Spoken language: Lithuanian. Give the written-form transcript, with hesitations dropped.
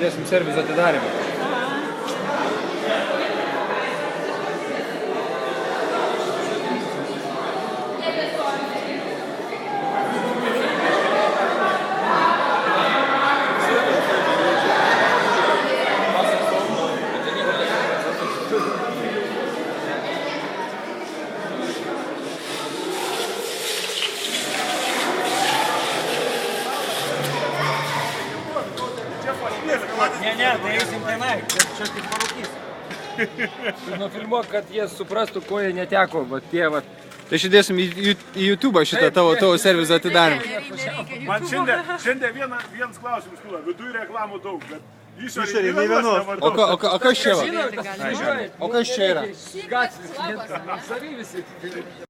dėsim servizo atidarimą. Ne, tai eisim tenai, čia tik parūkys. Nufilmuok, kad jie suprastų, ko jie neteko, va tie, va. Tai šidėsim į YouTube šitą tavo servizo atidarimą. Man šiandien vienas klausimas kilo, viduje reklamų daug, bet Išorėj nei vienos. O kas čia va? O kas čia yra? Gatvės, savi visi.